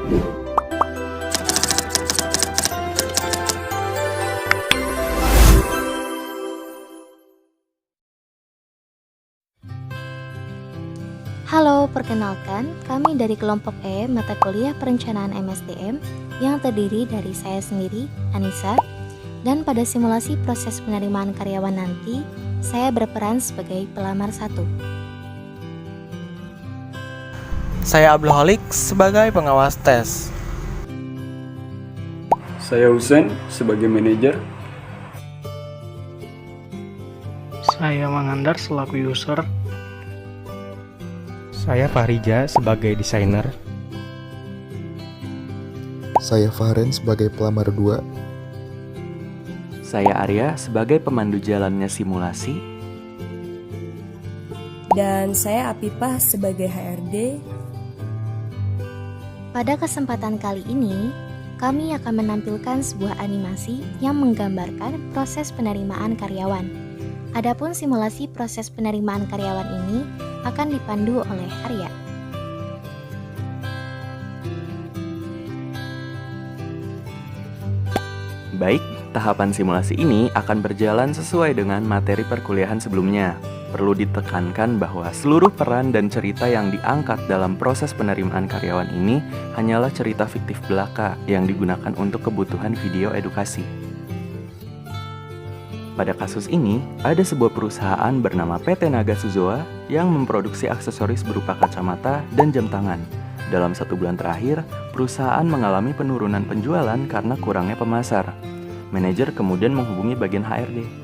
Halo, perkenalkan, kami dari kelompok E mata kuliah perencanaan MSDM yang terdiri dari saya sendiri, Anissa, dan pada simulasi proses penerimaan karyawan nanti, saya berperan sebagai pelamar 1. Saya Abdul Halik sebagai pengawas tes. Saya Husen sebagai manajer. Saya Mangandar selaku user. Saya Fahrija sebagai desainer. Saya Fahren sebagai pelamar 2. Saya Arya sebagai pemandu jalannya simulasi. Dan saya Apipah sebagai HRD. Pada kesempatan kali ini, kami akan menampilkan sebuah animasi yang menggambarkan proses penerimaan karyawan. Adapun simulasi proses penerimaan karyawan ini akan dipandu oleh Arya. Baik, tahapan simulasi ini akan berjalan sesuai dengan materi perkuliahan sebelumnya. Perlu ditekankan bahwa seluruh peran dan cerita yang diangkat dalam proses penerimaan karyawan ini hanyalah cerita fiktif belaka yang digunakan untuk kebutuhan video edukasi. Pada kasus ini, ada sebuah perusahaan bernama PT Naga Suzoa yang memproduksi aksesoris berupa kacamata dan jam tangan. Dalam 1 bulan terakhir, perusahaan mengalami penurunan penjualan karena kurangnya pemasar. Manajer kemudian menghubungi bagian HRD.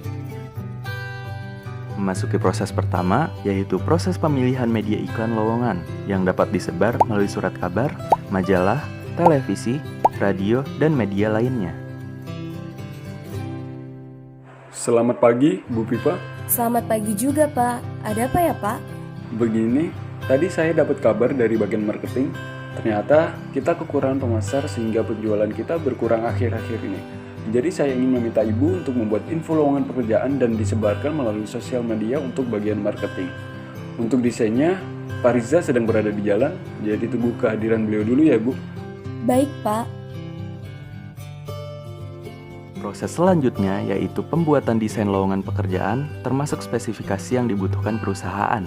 Memasuki proses pertama, yaitu proses pemilihan media iklan lowongan yang dapat disebar melalui surat kabar, majalah, televisi, radio, dan media lainnya. Selamat pagi, Bu Pipa. Selamat pagi juga, Pak. Ada apa ya, Pak? Begini, tadi saya dapat kabar dari bagian marketing. Ternyata kita kekurangan pemasar sehingga penjualan kita berkurang akhir-akhir ini. Jadi saya ingin meminta Ibu untuk membuat info lowongan pekerjaan dan disebarkan melalui sosial media untuk bagian marketing. Untuk desainnya, Pak Riza sedang berada di jalan, jadi tunggu kehadiran beliau dulu ya, Bu. Baik, Pak. Proses selanjutnya yaitu pembuatan desain lowongan pekerjaan termasuk spesifikasi yang dibutuhkan perusahaan.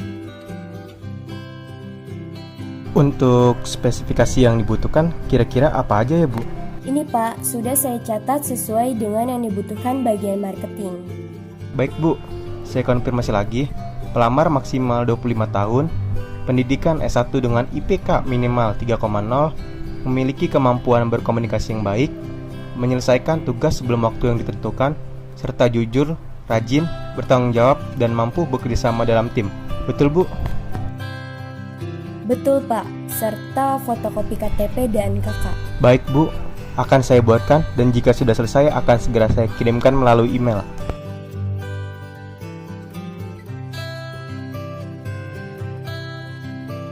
Untuk spesifikasi yang dibutuhkan, kira-kira apa aja ya, Bu? Ini, Pak, sudah saya catat sesuai dengan yang dibutuhkan bagian marketing. Baik, Bu. Saya konfirmasi lagi. Pelamar maksimal 25 tahun, pendidikan S1 dengan IPK minimal 3,0, memiliki kemampuan berkomunikasi yang baik, menyelesaikan tugas sebelum waktu yang ditentukan, serta jujur, rajin, bertanggung jawab, dan mampu bekerjasama dalam tim. Betul, Bu? Betul, Pak. Serta fotokopi KTP dan KK. Baik, Bu. Akan saya buatkan, dan jika sudah selesai akan segera saya kirimkan melalui email.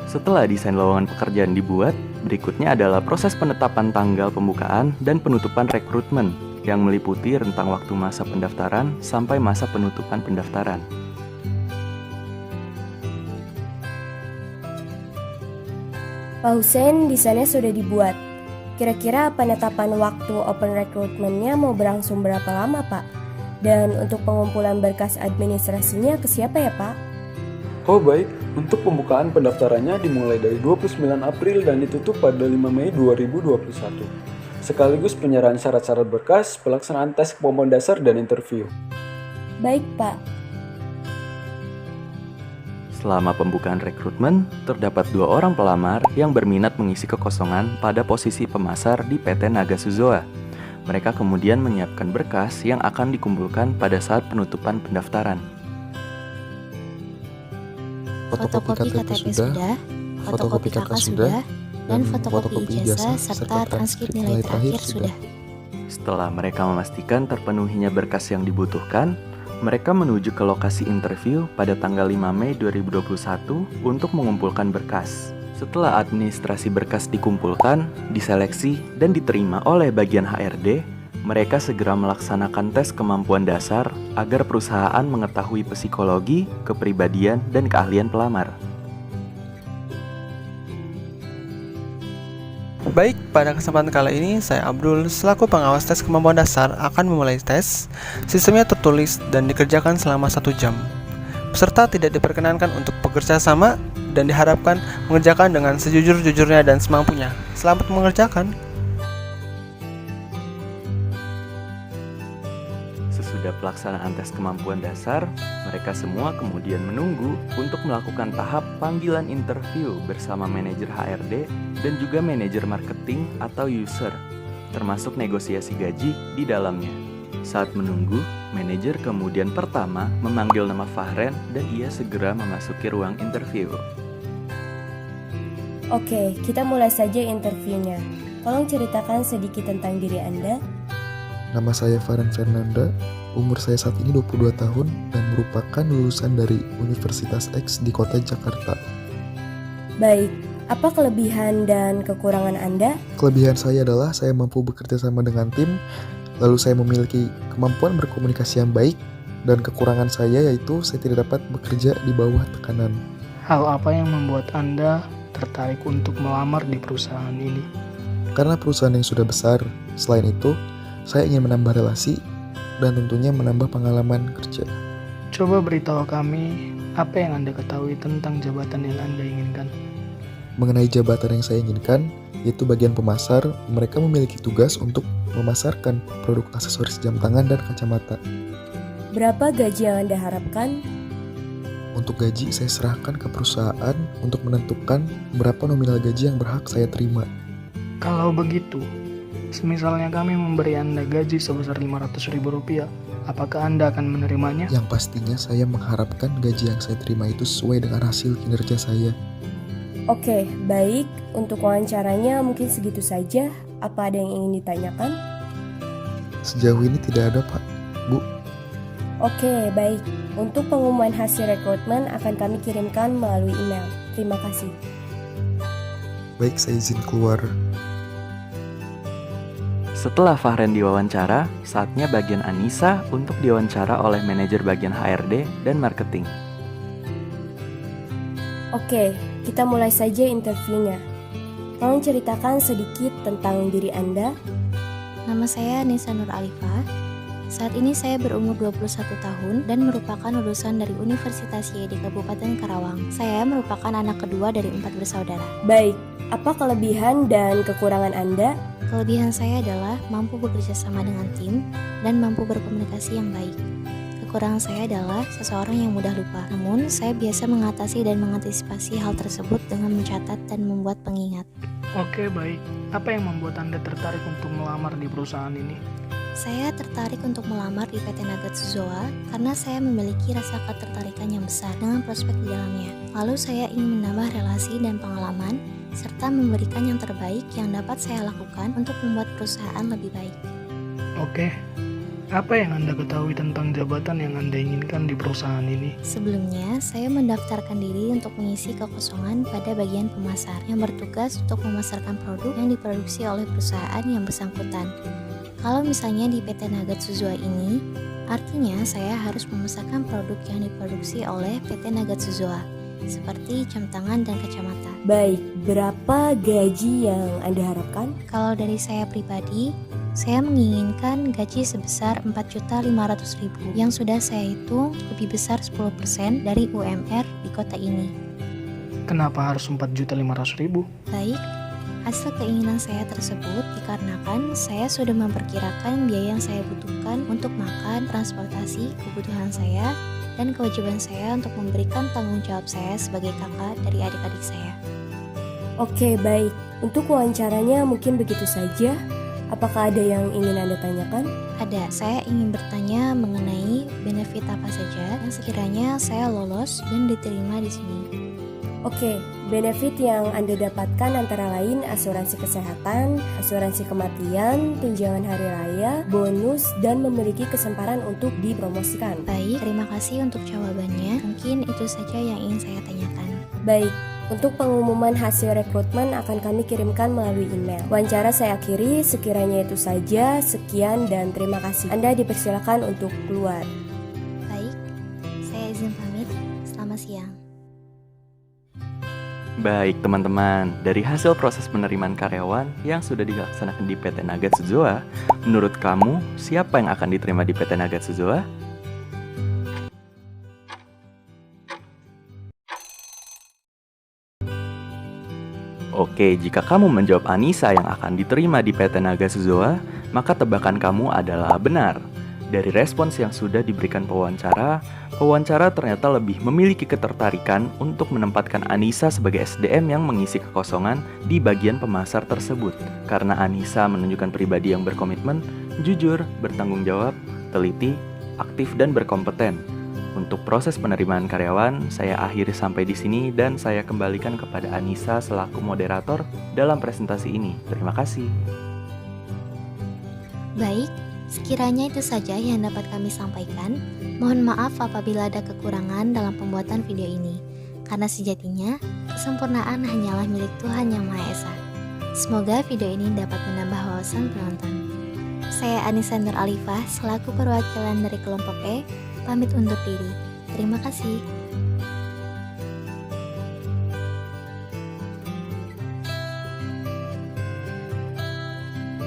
Setelah desain lowongan pekerjaan dibuat, berikutnya adalah proses penetapan tanggal pembukaan dan penutupan rekrutmen yang meliputi rentang waktu masa pendaftaran sampai masa penutupan pendaftaran. Pak Husen, desainnya sudah dibuat. Kira-kira penetapan waktu open recruitment-nya mau berlangsung berapa lama, Pak? Dan untuk pengumpulan berkas administrasinya ke siapa ya, Pak? Oh baik, untuk pembukaan pendaftarannya dimulai dari 29 April dan ditutup pada 5 Mei 2021. Sekaligus penyerahan syarat-syarat berkas, pelaksanaan tes kemampuan dasar, dan interview. Baik, Pak. Selama pembukaan rekrutmen, terdapat 2 orang pelamar yang berminat mengisi kekosongan pada posisi pemasar di PT Naga Suzoa. Mereka kemudian menyiapkan berkas yang akan dikumpulkan pada saat penutupan pendaftaran. Fotokopi KTP sudah, fotokopi KK sudah, dan fotokopi ijazah serta transkrip nilai terakhir sudah. Setelah mereka memastikan terpenuhinya berkas yang dibutuhkan, mereka menuju ke lokasi interview pada tanggal 5 Mei 2021 untuk mengumpulkan berkas. Setelah administrasi berkas dikumpulkan, diseleksi, dan diterima oleh bagian HRD, mereka segera melaksanakan tes kemampuan dasar agar perusahaan mengetahui psikologi, kepribadian, dan keahlian pelamar. Baik, pada kesempatan kali ini saya Abdul selaku pengawas tes kemampuan dasar akan memulai tes. Sistemnya tertulis dan dikerjakan selama 1 jam. Peserta tidak diperkenankan untuk bekerja sama dan diharapkan mengerjakan dengan sejujur-jujurnya dan semampunya. Selamat mengerjakan. Sesudah pelaksanaan tes kemampuan dasar, mereka semua kemudian menunggu untuk melakukan tahap panggilan interview bersama manajer HRD dan juga manajer marketing atau user, termasuk negosiasi gaji di dalamnya. Saat menunggu, manajer kemudian pertama memanggil nama Fahren dan ia segera memasuki ruang interview. Oke, kita mulai saja interviewnya. Tolong ceritakan sedikit tentang diri Anda. Nama saya Faren Fernanda, umur saya saat ini 22 tahun dan merupakan lulusan dari Universitas X di kota Jakarta. Baik, apa kelebihan dan kekurangan Anda? Kelebihan saya adalah saya mampu bekerja sama dengan tim, lalu saya memiliki kemampuan berkomunikasi yang baik, dan kekurangan saya yaitu saya tidak dapat bekerja di bawah tekanan. Hal apa yang membuat Anda tertarik untuk melamar di perusahaan ini? Karena perusahaan yang sudah besar, selain itu, saya ingin menambah relasi dan tentunya menambah pengalaman kerja. Coba beritahu kami apa yang Anda ketahui tentang jabatan yang Anda inginkan. Mengenai jabatan yang saya inginkan, yaitu bagian pemasar, mereka memiliki tugas untuk memasarkan produk aksesoris jam tangan dan kacamata. Berapa gaji yang Anda harapkan? Untuk gaji, saya serahkan ke perusahaan untuk menentukan berapa nominal gaji yang berhak saya terima. Kalau begitu, semisalnya kami memberi Anda gaji sebesar Rp500.000, apakah Anda akan menerimanya? Yang pastinya saya mengharapkan gaji yang saya terima itu sesuai dengan hasil kinerja saya. Oke, baik. Untuk wawancaranya mungkin segitu saja. Apa ada yang ingin ditanyakan? Sejauh ini tidak ada, Pak. Bu, Oke, baik. Untuk pengumuman hasil rekrutmen akan kami kirimkan melalui email. Terima kasih. baik saya izin keluar. Setelah Fahren diwawancara, saatnya bagian Anissa untuk diwawancara oleh manajer bagian HRD dan marketing. Oke, kita mulai saja interviewnya. Tolong ceritakan sedikit tentang diri Anda. Nama saya Nisa Nur Alifah. Saat ini saya berumur 21 tahun dan merupakan lulusan dari Universitas Y di Kabupaten Karawang. Saya merupakan anak kedua dari 4 bersaudara. Baik, apa kelebihan dan kekurangan Anda? Kelebihan saya adalah mampu bekerja sama dengan tim dan mampu berkomunikasi yang baik. Kekurangan saya adalah seseorang yang mudah lupa. Namun, saya biasa mengatasi dan mengantisipasi hal tersebut dengan mencatat dan membuat pengingat. Oke, baik. Apa yang membuat Anda tertarik untuk melamar di perusahaan ini? Saya tertarik untuk melamar di PT Nagatsuzoa karena saya memiliki rasa ketertarikan yang besar dengan prospek di dalamnya. Lalu saya ingin menambah relasi dan pengalaman serta memberikan yang terbaik yang dapat saya lakukan untuk membuat perusahaan lebih baik. Oke. Apa yang Anda ketahui tentang jabatan yang Anda inginkan di perusahaan ini? Sebelumnya, saya mendaftarkan diri untuk mengisi kekosongan pada bagian pemasar yang bertugas untuk memasarkan produk yang diproduksi oleh perusahaan yang bersangkutan. Kalau misalnya di PT Nagatsuzoa ini, artinya saya harus memasarkan produk yang diproduksi oleh PT Nagatsuzoa, seperti jam tangan dan kacamata. Baik, berapa gaji yang Anda harapkan? Kalau dari saya pribadi, saya menginginkan gaji sebesar Rp4.500.000 yang sudah saya hitung lebih besar 10% dari UMR di kota ini. Kenapa harus Rp4.500.000? Baik, hasil keinginan saya tersebut dikarenakan saya sudah memperkirakan biaya yang saya butuhkan untuk makan, transportasi, kebutuhan saya, dan kewajiban saya untuk memberikan tanggung jawab saya sebagai kakak dari adik-adik saya. Oke, baik. Untuk wawancaranya mungkin begitu saja. Apakah ada yang ingin Anda tanyakan? Ada, saya ingin bertanya mengenai benefit apa saja yang sekiranya saya lolos dan diterima di sini. Oke, benefit yang Anda dapatkan antara lain asuransi kesehatan, asuransi kematian, tunjangan hari raya, bonus, dan memiliki kesempatan untuk dipromosikan. Baik, terima kasih untuk jawabannya. Mungkin itu saja yang ingin saya tanyakan. Baik, untuk pengumuman hasil rekrutmen akan kami kirimkan melalui email. Wawancara saya akhiri, sekiranya itu saja. Sekian dan terima kasih. Anda dipersilakan untuk keluar. Baik, saya izin pamit. Selamat siang. Baik teman-teman, dari hasil proses penerimaan karyawan yang sudah dilaksanakan di PT Nagatsuzoa, menurut kamu siapa yang akan diterima di PT Nagatsuzoa? Oke, jika kamu menjawab Anissa yang akan diterima di PT Nagatsuzoa, maka tebakan kamu adalah benar. Dari respons yang sudah diberikan pewawancara ternyata lebih memiliki ketertarikan untuk menempatkan Anissa sebagai SDM yang mengisi kekosongan di bagian pemasar tersebut. Karena Anissa menunjukkan pribadi yang berkomitmen, jujur, bertanggung jawab, teliti, aktif, dan berkompeten. Untuk proses penerimaan karyawan, saya akhiri sampai di sini dan saya kembalikan kepada Anissa selaku moderator dalam presentasi ini. Terima kasih. Baik, sekiranya itu saja yang dapat kami sampaikan. Mohon maaf apabila ada kekurangan dalam pembuatan video ini, karena sejatinya kesempurnaan hanyalah milik Tuhan Yang Maha Esa. Semoga video ini dapat menambah wawasan penonton. Saya Anissa Nur Alifah selaku perwakilan dari kelompok E, pamit undur diri. Terima kasih.